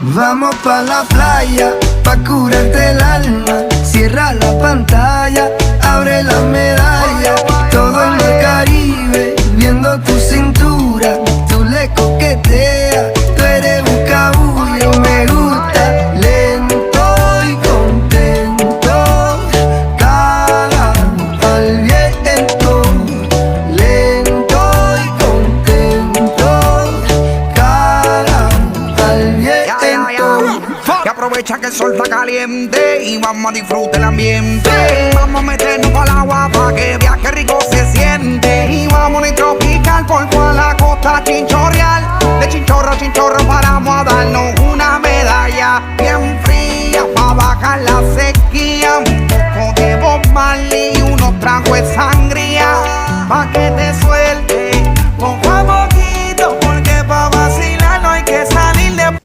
Vamos pa' la playa, pa' curarte el alma. Cierra la pantalla, abre la medalla. Todo en el Caribe, viendo tu cintura. Tú le coqueteas, tú eres un cabullo. Me gusta lento y contento. Caga al viento, lento y contento. Caga al viento. Que aprovecha que el sol está caliente y vamos a disfrutar el ambiente. Vamos a meternos al agua pa' que veas que rico se siente. Y vamos a tropical por toda la costa chinchorreal. De chinchorro a chinchorro paramos a darle